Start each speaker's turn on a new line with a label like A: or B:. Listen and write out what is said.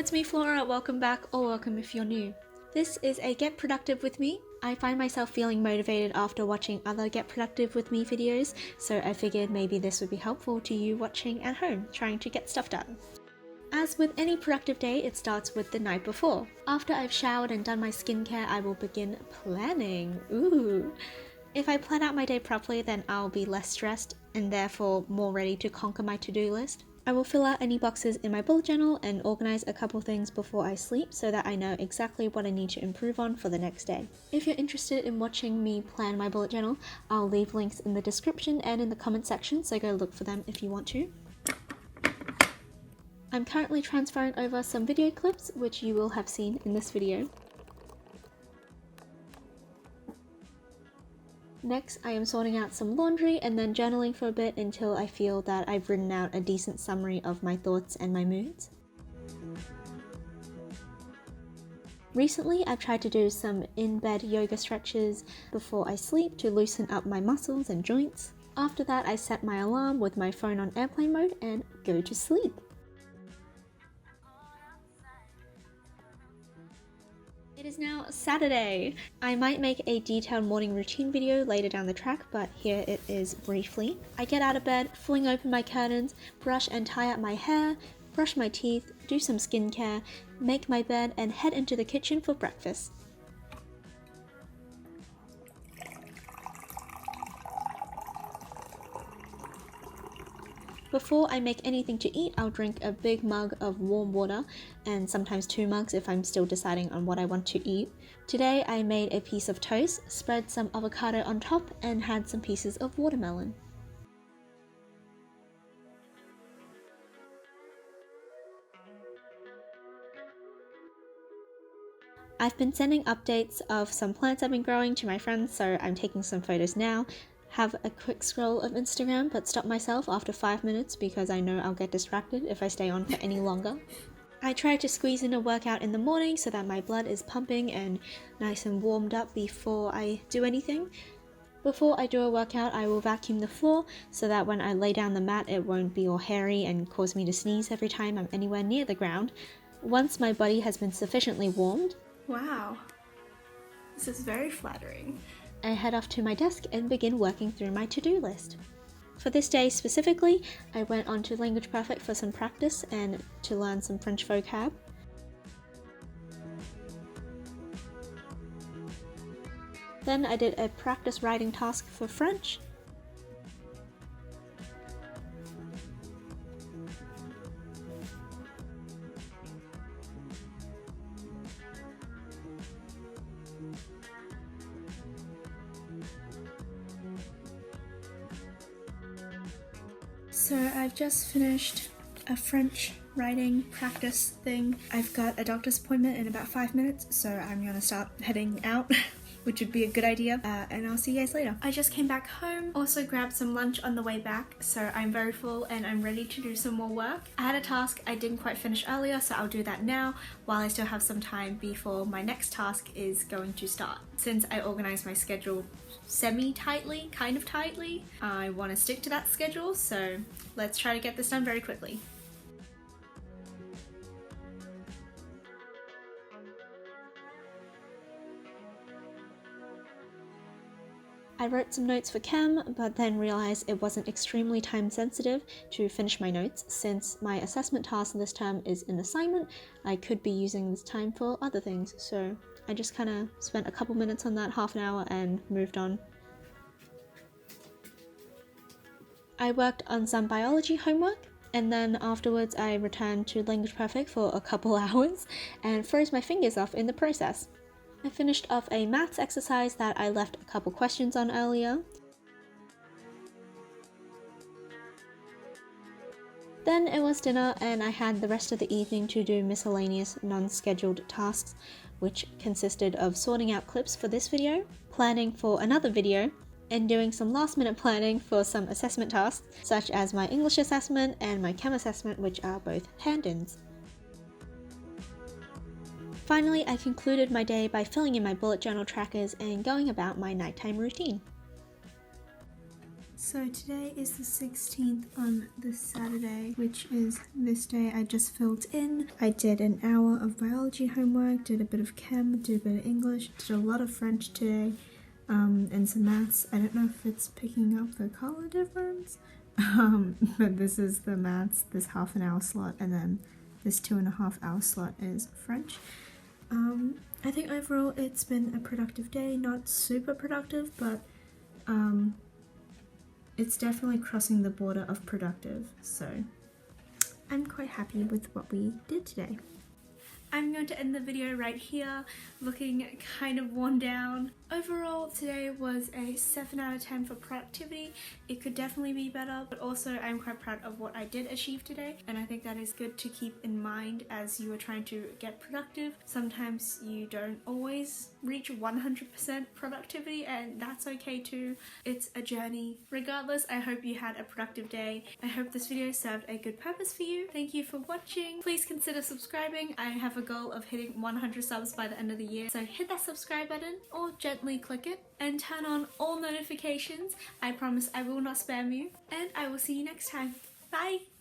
A: it's me Flora, welcome back or welcome if you're new. This is a Get Productive With Me. I find myself feeling motivated after watching other Get Productive With Me videos, so I figured maybe this would be helpful to you watching at home, trying to get stuff done. As with any productive day, it starts with the night before. After I've showered and done my skincare, I will begin planning. Ooh! If I plan out my day properly, then I'll be less stressed and therefore more ready to conquer my to-do list. I will fill out any boxes in my bullet journal and organize a couple things before I sleep so that I know exactly what I need to improve on for the next day. If you're interested in watching me plan my bullet journal, I'll leave links in the description and in the comment section, so go look for them if you want to. I'm currently transferring over some video clips, which you will have seen in this video. Next, I am sorting out some laundry and then journaling for a bit until I feel that I've written out a decent summary of my thoughts and my moods. Recently, I've tried to do some in-bed yoga stretches before I sleep to loosen up my muscles and joints. After that, I set my alarm with my phone on airplane mode and go to sleep. It is now Saturday. I might make a detailed morning routine video later down the track, but here it is briefly. I get out of bed, fling open my curtains, brush and tie up my hair, brush my teeth, do some skincare, make my bed and head into the kitchen for breakfast. Before I make anything to eat, I'll drink a big mug of warm water, and sometimes 2 mugs if I'm still deciding on what I want to eat. Today I made a piece of toast, spread some avocado on top, and had some pieces of watermelon. I've been sending updates of some plants I've been growing to my friends, so I'm taking some photos now. Have a quick scroll of Instagram, but stop myself after 5 minutes because I know I'll get distracted if I stay on for any longer. I try to squeeze in a workout in the morning so that my blood is pumping and nice and warmed up before I do anything. Before I do a workout, I will vacuum the floor so that when I lay down the mat it won't be all hairy and cause me to sneeze every time I'm anywhere near the ground. Once my body has been sufficiently warmed,
B: wow, this is very flattering.
A: I head off to my desk and begin working through my to-do list. For this day specifically, I went on to Language Perfect for some practice and to learn some French vocab. Then I did a practice writing task for French.
B: So I've just finished a French writing practice thing. I've got a doctor's appointment in about 5 minutes, so I'm gonna start heading out, which would be a good idea, and I'll see you guys later. I just came back home, also grabbed some lunch on the way back, so I'm very full and I'm ready to do some more work. I had a task I didn't quite finish earlier, so I'll do that now while I still have some time before my next task is going to start. Since I organized my schedule semi-tightly, kind of tightly, I want to stick to that schedule, so let's try to get this done very quickly.
A: I wrote some notes for Chem, but then realized it wasn't extremely time sensitive to finish my notes. Since my assessment task this term is an assignment, I could be using this time for other things, so I just kind of spent a couple minutes on that, half an hour, and moved on. I worked on some biology homework, and then afterwards I returned to Language Perfect for a couple hours and froze my fingers off in the process. I finished off a maths exercise that I left a couple questions on earlier. Then it was dinner and I had the rest of the evening to do miscellaneous non-scheduled tasks, which consisted of sorting out clips for this video, planning for another video, and doing some last-minute planning for some assessment tasks, such as my English assessment and my Chem assessment, which are both hand-ins. Finally, I concluded my day by filling in my bullet journal trackers and going about my nighttime routine.
B: So today is the 16th on this Saturday, which is this day I just filled in. I did an hour of biology homework, did a bit of chem, did a bit of English, did a lot of French today, and some maths. I don't know if it's picking up the color difference, but this is the maths, this half an hour slot, and then this 2.5 hour slot is French. I think overall it's been a productive day, not super productive, but it's definitely crossing the border of productive, so I'm quite happy with what we did today. I'm going to end the video right here, looking kind of worn down. Overall, today was a 7 out of 10 for productivity. It could definitely be better, but also I'm quite proud of what I did achieve today, and I think that is good to keep in mind as you are trying to get productive. Sometimes you don't always reach 100% productivity, and that's okay too. It's a journey. Regardless, I hope you had a productive day. I hope this video served a good purpose for you. Thank you for watching. Please consider subscribing. I have a goal of hitting 100 subs by the end of the year, so hit that subscribe button or gently click it and turn on all notifications. I promise I will not spam you, and I will see you next time. Bye!